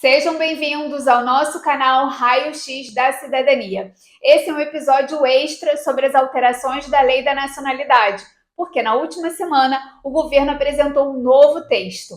Sejam bem-vindos ao nosso canal Raio X da Cidadania. Esse é um episódio extra sobre as alterações da Lei da Nacionalidade, porque na última semana o governo apresentou um novo texto.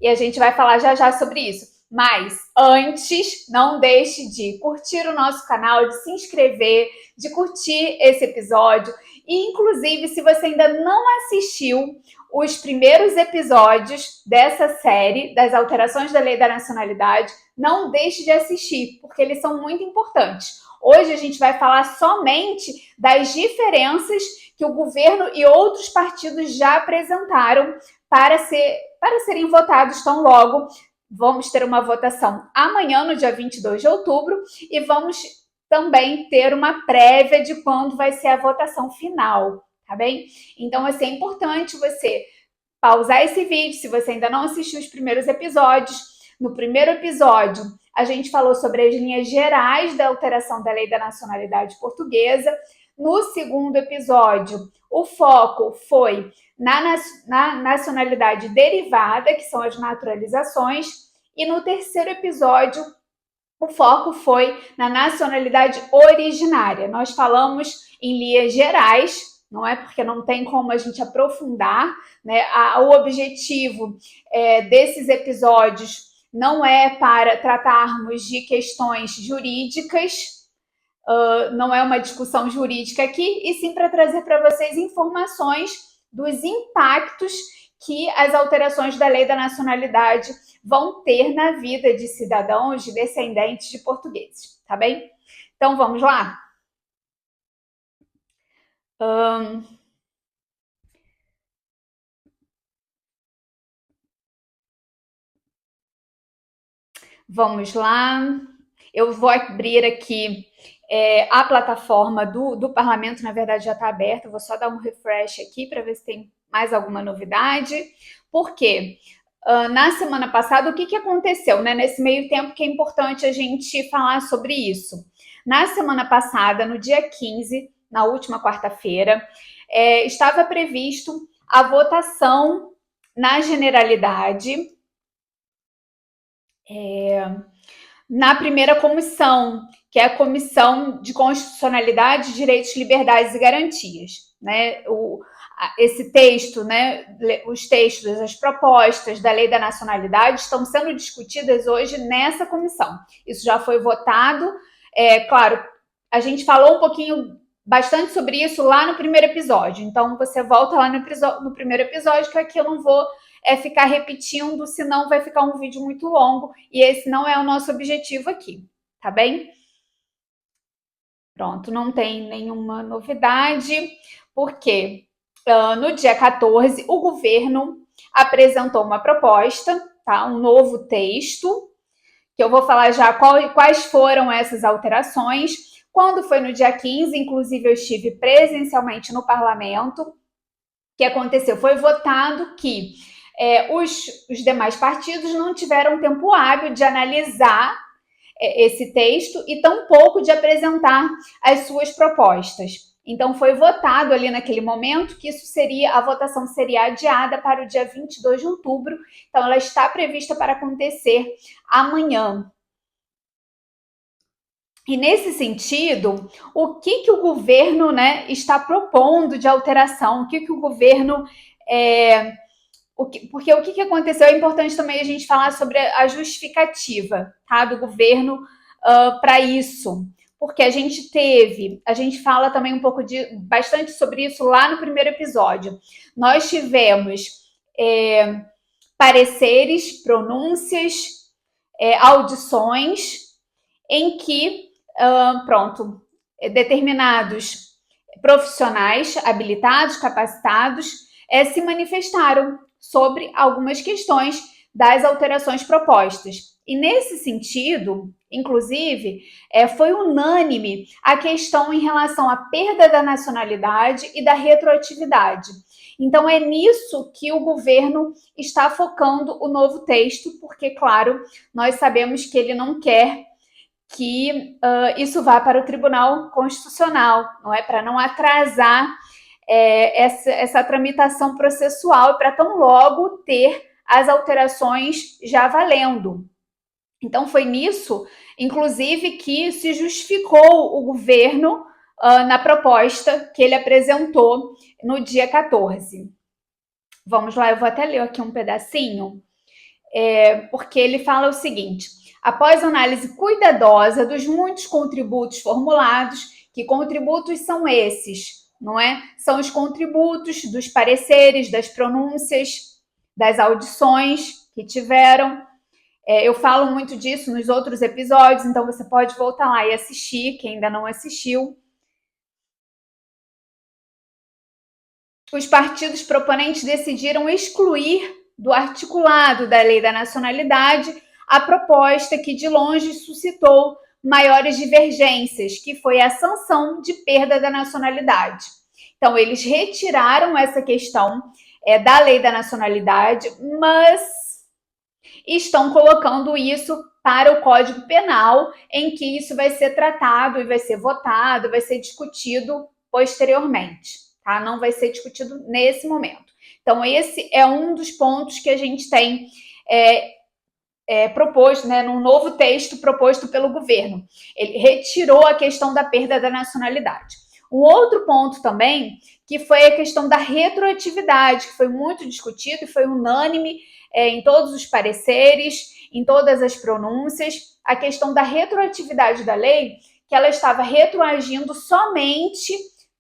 E a gente vai falar já já sobre isso. Mas antes, não deixe de curtir o nosso canal, de se inscrever, de curtir esse episódio. E, inclusive, se você ainda não assistiu os primeiros episódios dessa série das alterações da Lei da Nacionalidade, não deixe de assistir, porque eles são muito importantes. Hoje a gente vai falar somente das diferenças que o governo e outros partidos já apresentaram para serem votados tão logo. Vamos ter uma votação amanhã, no dia 22 de outubro, e vamos também ter uma prévia de quando vai ser a votação final, tá bem? Então, assim, é importante você pausar esse vídeo, se você ainda não assistiu os primeiros episódios. No primeiro episódio, a gente falou sobre as linhas gerais da alteração da Lei da Nacionalidade Portuguesa. No segundo episódio, o foco foi na nacionalidade derivada, que são as naturalizações. E no terceiro episódio, o foco foi na nacionalidade originária. Nós falamos em linhas gerais, não é? Porque não tem como a gente aprofundar, né? O objetivo desses episódios não é para tratarmos de questões jurídicas, não é uma discussão jurídica aqui, e sim para trazer para vocês informações dos impactos que as alterações da Lei da Nacionalidade vão ter na vida de cidadãos, de descendentes de portugueses, tá bem? Então, vamos lá? Vamos lá. Eu vou abrir aqui a plataforma do Parlamento, na verdade já está aberta, vou só dar um refresh aqui para ver se tem mais alguma novidade. Por quê? Na semana passada, o que aconteceu, né? Nesse meio tempo que é importante a gente falar sobre isso. Na semana passada, no dia 15, na última quarta-feira, estava previsto a votação na generalidade na primeira comissão, que é a Comissão de Constitucionalidade, Direitos, Liberdades e Garantias, né? Esse texto, né, os textos, as propostas da Lei da Nacionalidade estão sendo discutidas hoje nessa comissão. Isso já foi votado. Claro, a gente falou um pouquinho, bastante sobre isso lá no primeiro episódio. Então, você volta lá no primeiro episódio, que aqui eu não vou ficar repetindo, senão vai ficar um vídeo muito longo, e esse não é o nosso objetivo aqui, tá bem? Pronto, não tem nenhuma novidade, porque no dia 14, o governo apresentou uma proposta, tá? Um novo texto, que eu vou falar já quais foram essas alterações. Quando foi no dia 15, inclusive eu estive presencialmente no parlamento, o que aconteceu? Foi votado que os demais partidos não tiveram tempo hábil de analisar esse texto e tampouco de apresentar as suas propostas. Então, foi votado ali naquele momento que a votação seria adiada para o dia 22 de outubro. Então, ela está prevista para acontecer amanhã. E nesse sentido, o que o governo, né, está propondo de alteração? O que o governo porque o que aconteceu, é importante também a gente falar sobre a justificativa, tá, do governo para isso. Porque a gente fala também bastante sobre isso lá no primeiro episódio. Nós tivemos pareceres, pronúncias, audições, em que, determinados profissionais habilitados, capacitados, se manifestaram sobre algumas questões das alterações propostas. E nesse sentido, inclusive, foi unânime a questão em relação à perda da nacionalidade e da retroatividade. Então, é nisso que o governo está focando o novo texto, porque, claro, nós sabemos que ele não quer que isso vá para o Tribunal Constitucional, não é? Para não atrasar essa tramitação processual, para tão logo ter as alterações já valendo. Então, foi nisso, inclusive, que se justificou o governo na proposta que ele apresentou no dia 14. Vamos lá, eu vou até ler aqui um pedacinho, porque ele fala o seguinte: após análise cuidadosa dos muitos contributos formulados, que contributos são esses? Não é? São os contributos dos pareceres, das pronúncias, das audições que tiveram. Eu falo muito disso nos outros episódios, então você pode voltar lá e assistir, quem ainda não assistiu. Os partidos proponentes decidiram excluir do articulado da Lei da Nacionalidade a proposta que de longe suscitou maiores divergências, que foi a sanção de perda da nacionalidade. Então, eles retiraram essa questão da Lei da Nacionalidade, mas estão colocando isso para o Código Penal, em que isso vai ser tratado e vai ser votado, vai ser discutido posteriormente, tá? Não vai ser discutido nesse momento. Então, esse é um dos pontos que a gente tem proposto, né, num novo texto proposto pelo governo. Ele retirou a questão da perda da nacionalidade. Um outro ponto também, que foi a questão da retroatividade, que foi muito discutido e foi unânime em todos os pareceres, em todas as pronúncias, a questão da retroatividade da lei, que ela estava retroagindo somente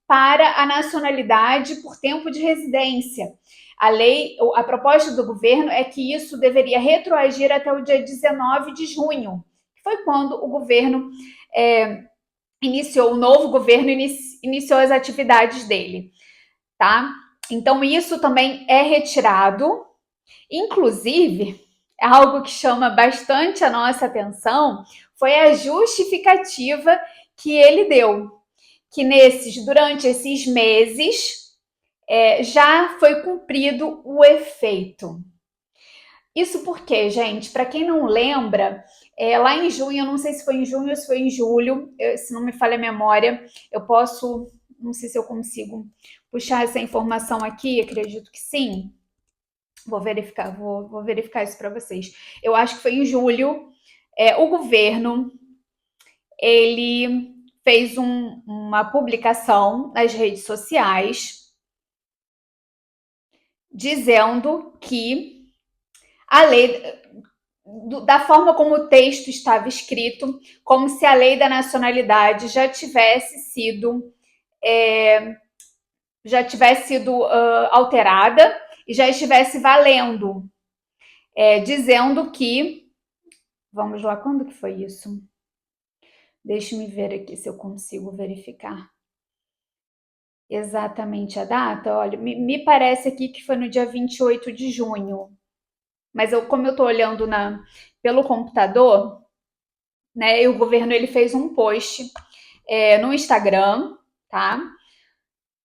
para a nacionalidade por tempo de residência. A proposta do governo é que isso deveria retroagir até o dia 19 de junho, que foi quando o governo o novo governo iniciou as atividades dele, tá? Então, isso também é retirado. Inclusive, algo que chama bastante a nossa atenção foi a justificativa que ele deu, que durante esses meses já foi cumprido o efeito. Isso porque, gente, para quem não lembra, lá em junho, eu não sei se foi em junho ou se foi em julho, se não me falha a memória, não sei se eu consigo puxar essa informação aqui, acredito que sim. Vou verificar isso para vocês. Eu acho que foi em julho, o governo, ele fez uma publicação nas redes sociais dizendo que a lei, da forma como o texto estava escrito, como se a lei da nacionalidade já tivesse sido alterada e já estivesse valendo, dizendo que... Vamos lá, quando que foi isso? Deixe-me ver aqui se eu consigo verificar exatamente a data. Olha, me parece aqui que foi no dia 28 de junho. Mas como eu estou olhando pelo computador, né, e o governo ele fez um post no Instagram, tá?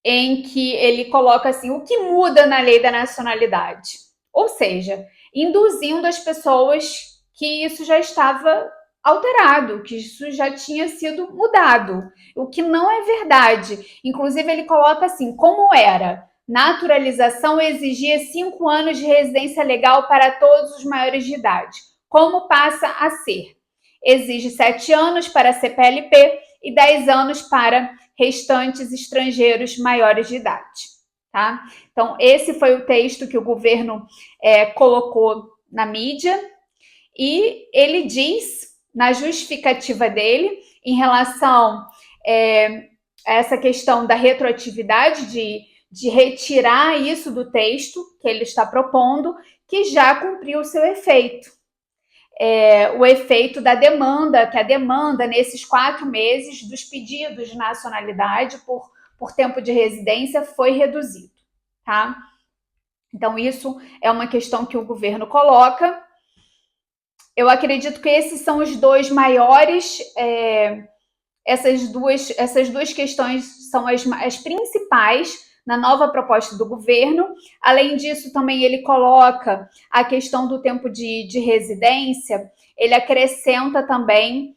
Em que ele coloca assim, o que muda na lei da nacionalidade? Ou seja, induzindo as pessoas que isso já estava alterado, que isso já tinha sido mudado, o que não é verdade. Inclusive, ele coloca assim, como era? Naturalização exigia 5 anos de residência legal para todos os maiores de idade. Como passa a ser? Exige 7 anos para CPLP e 10 anos para restantes estrangeiros maiores de idade, tá? Então, esse foi o texto que o governo colocou na mídia e ele diz, na justificativa dele, em relação a essa questão da retroatividade, de retirar isso do texto que ele está propondo, que já cumpriu o seu efeito. O efeito da demanda, que a demanda nesses 4 meses dos pedidos de nacionalidade por tempo de residência foi reduzido, tá? Então, isso é uma questão que o governo coloca. Eu acredito que esses são os dois maiores, essas duas questões são as principais na nova proposta do governo. Além disso, também ele coloca a questão do tempo de residência, ele acrescenta também,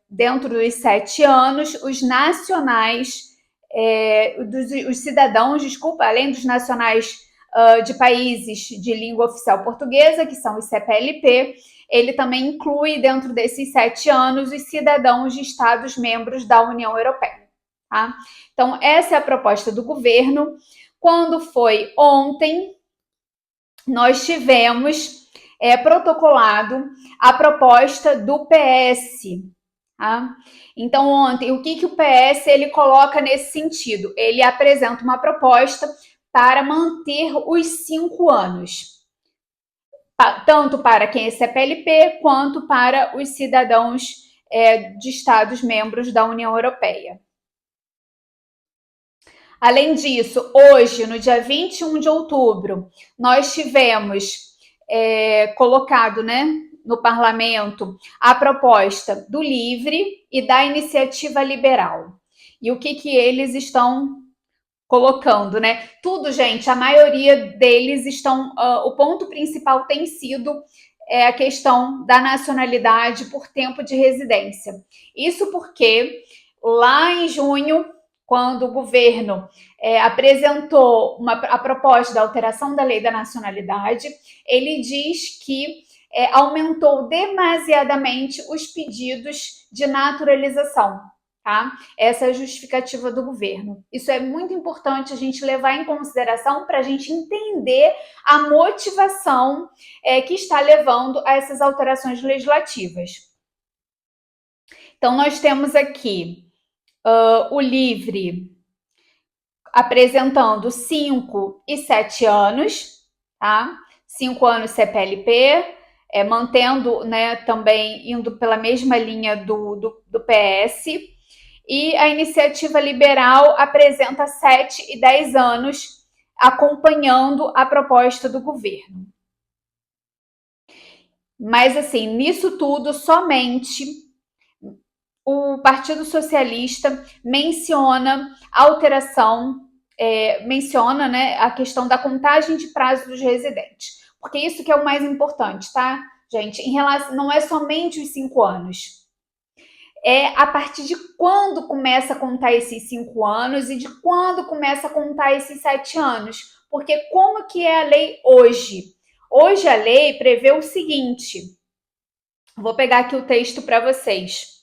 dentro dos 7 anos, os nacionais, os cidadãos, além dos nacionais de países de língua oficial portuguesa, que são os CPLP. Ele também inclui dentro desses 7 anos os cidadãos de Estados membros da União Europeia. Tá? Então, essa é a proposta do governo. Quando foi ontem, nós tivemos protocolado a proposta do PS. Tá? Então, ontem, o que o PS ele coloca nesse sentido? Ele apresenta uma proposta para manter os 5 anos, tanto para quem é CPLP, quanto para os cidadãos de Estados membros da União Europeia. Além disso, hoje, no dia 21 de outubro, nós tivemos colocado, né, no parlamento a proposta do LIVRE e da Iniciativa Liberal. E o que eles estão colocando, né? Tudo, gente, a maioria deles estão... o ponto principal tem sido a questão da nacionalidade por tempo de residência. Isso porque lá em junho, quando o governo apresentou a proposta da alteração da lei da nacionalidade, ele diz que aumentou demasiadamente os pedidos de naturalização. Tá? Essa é a justificativa do governo. Isso é muito importante a gente levar em consideração para a gente entender a motivação que está levando a essas alterações legislativas. Então, nós temos aqui o LIVRE apresentando 5 e 7 anos, tá? 5 anos CPLP, mantendo, né, também indo pela mesma linha do PS, e a Iniciativa Liberal apresenta 7 e 10 anos, acompanhando a proposta do governo. Mas, assim, nisso tudo, somente o Partido Socialista menciona a alteração, menciona, né, a questão da contagem de prazo dos residentes. Porque isso que é o mais importante, tá, gente? Em relação, não é somente os 5 anos. É a partir de quando começa a contar esses 5 anos e de quando começa a contar esses 7 anos. Porque como que é a lei hoje? Hoje a lei prevê o seguinte, vou pegar aqui o texto para vocês.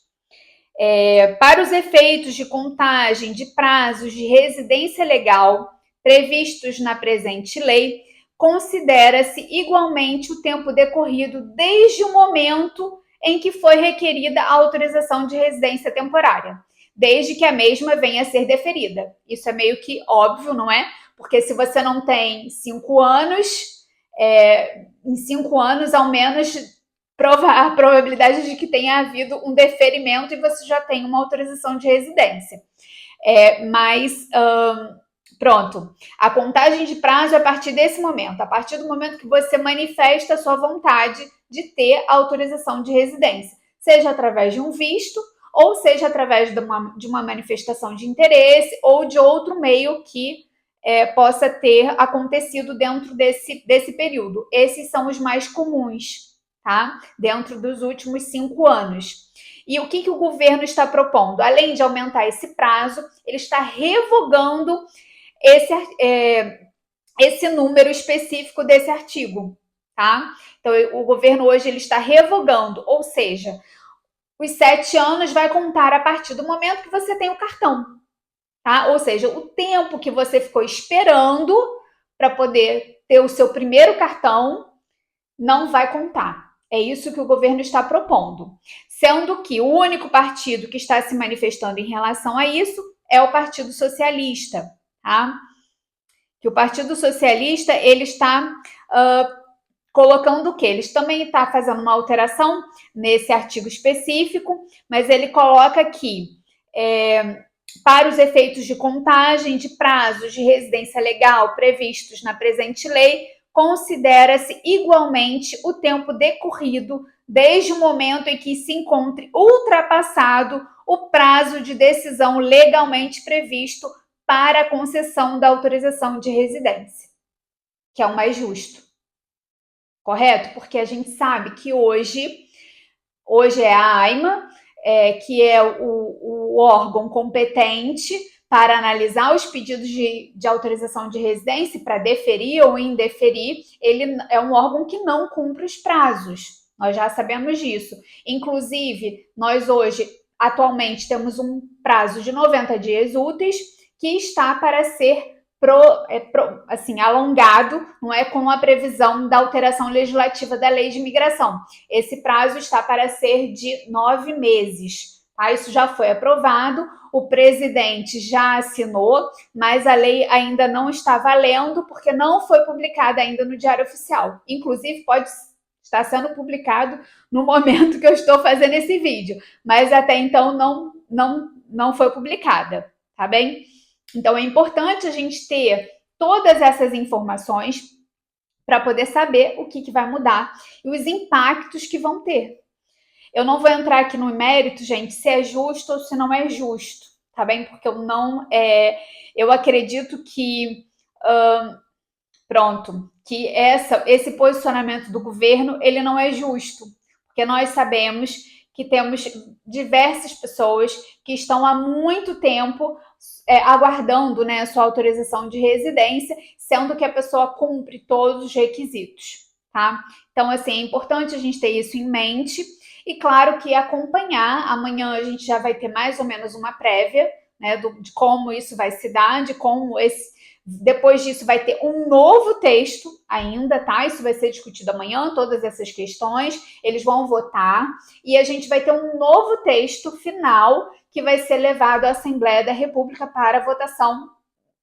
Para os efeitos de contagem de prazos de residência legal previstos na presente lei, considera-se igualmente o tempo decorrido desde o momento em que foi requerida a autorização de residência temporária, desde que a mesma venha a ser deferida. Isso é meio que óbvio, não é? Porque se você não tem 5 anos, em 5 anos, ao menos, a probabilidade de que tenha havido um deferimento e você já tem uma autorização de residência. Pronto, a contagem de prazo é a partir desse momento, a partir do momento que você manifesta a sua vontade de ter a autorização de residência, seja através de um visto, ou seja através de uma manifestação de interesse, ou de outro meio que possa ter acontecido dentro desse período. Esses são os mais comuns, tá? Dentro dos últimos 5 anos. E o que o governo está propondo? Além de aumentar esse prazo, ele está revogando esse número específico desse artigo, tá? Então, o governo hoje ele está revogando, ou seja, os 7 anos vai contar a partir do momento que você tem o cartão, tá? Ou seja, o tempo que você ficou esperando para poder ter o seu primeiro cartão não vai contar. É isso que o governo está propondo. Sendo que o único partido que está se manifestando em relação a isso é o Partido Socialista, tá? Que o Partido Socialista, ele está colocando o quê? Eles também estão fazendo uma alteração nesse artigo específico, mas ele coloca que para os efeitos de contagem de prazos de residência legal previstos na presente lei, considera-se igualmente o tempo decorrido desde o momento em que se encontre ultrapassado o prazo de decisão legalmente previsto para a concessão da autorização de residência, que é o mais justo. Correto? Porque a gente sabe que hoje é a AIMA, que é o órgão competente para analisar os pedidos de autorização de residência, para deferir ou indeferir, ele é um órgão que não cumpre os prazos. Nós já sabemos disso. Inclusive, nós hoje, atualmente, temos um prazo de 90 dias úteis que está para ser alongado, não é, com a previsão da alteração legislativa da lei de imigração. Esse prazo está para ser de 9 meses. Tá? Isso já foi aprovado, o presidente já assinou, mas a lei ainda não está valendo porque não foi publicada ainda no Diário Oficial. Inclusive, pode estar sendo publicado no momento que eu estou fazendo esse vídeo, mas até então não foi publicada, tá bem? Então, é importante a gente ter todas essas informações para poder saber o que vai mudar e os impactos que vão ter. Eu não vou entrar aqui no mérito, gente, se é justo ou se não é justo, tá bem? Porque eu acredito que, que esse posicionamento do governo, ele não é justo, porque nós sabemos que temos diversas pessoas que estão há muito tempo aguardando, né, a sua autorização de residência, sendo que a pessoa cumpre todos os requisitos, tá? Então, assim, é importante a gente ter isso em mente e, claro, que acompanhar. Amanhã a gente já vai ter mais ou menos uma prévia, né, de como isso vai se dar, de como depois disso vai ter um novo texto ainda, tá? Isso vai ser discutido amanhã, todas essas questões, eles vão votar e a gente vai ter um novo texto final que vai ser levado à Assembleia da República para votação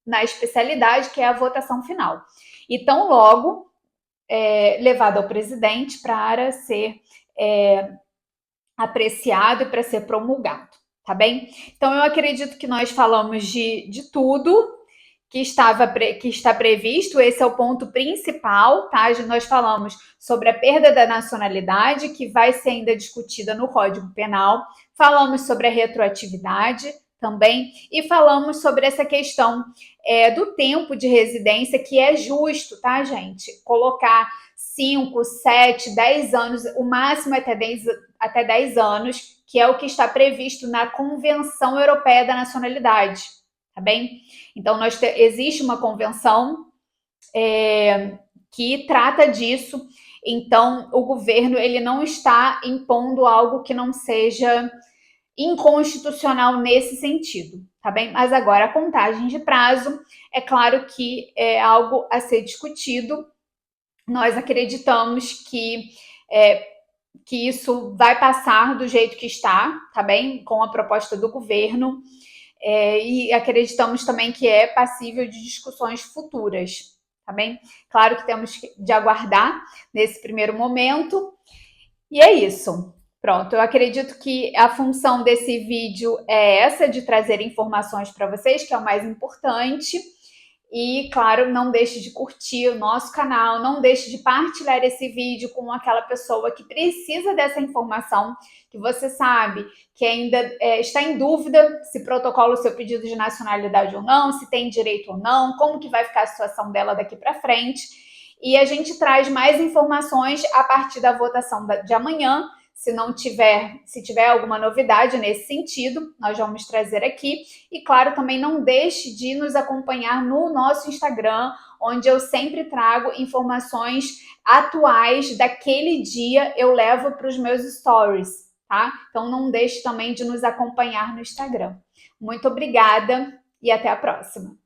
na especialidade, que é a votação final. E tão logo levado ao presidente para ser apreciado e para ser promulgado, tá bem? Então, eu acredito que nós falamos de tudo que está previsto. Esse é o ponto principal, tá? Nós falamos sobre a perda da nacionalidade, que vai ser ainda discutida no Código Penal, falamos sobre a retroatividade também, e falamos sobre essa questão do tempo de residência, que é justo, tá, gente? Colocar 5, 7, 10 anos, o máximo até 10 anos, que é o que está previsto na Convenção Europeia da Nacionalidade, tá bem? Então, existe uma convenção que trata disso. Então, o governo ele não está impondo algo que não seja inconstitucional nesse sentido, tá bem? Mas agora, a contagem de prazo, é claro que é algo a ser discutido. Nós acreditamos que isso vai passar do jeito que está, tá bem? Com a proposta do governo. E acreditamos também que é passível de discussões futuras, tá bem? Claro que temos de aguardar nesse primeiro momento. E é isso. Pronto, eu acredito que a função desse vídeo é essa, de trazer informações para vocês, que é o mais importante. E, claro, não deixe de curtir o nosso canal, não deixe de partilhar esse vídeo com aquela pessoa que precisa dessa informação, que você sabe que ainda está em dúvida se protocola o seu pedido de nacionalidade ou não, se tem direito ou não, como que vai ficar a situação dela daqui para frente. E a gente traz mais informações a partir da votação de amanhã. Se tiver alguma novidade nesse sentido, nós vamos trazer aqui. E, claro, também não deixe de nos acompanhar no nosso Instagram, onde eu sempre trago informações atuais daquele dia, eu levo para os meus stories, tá? Então, não deixe também de nos acompanhar no Instagram. Muito obrigada e até a próxima!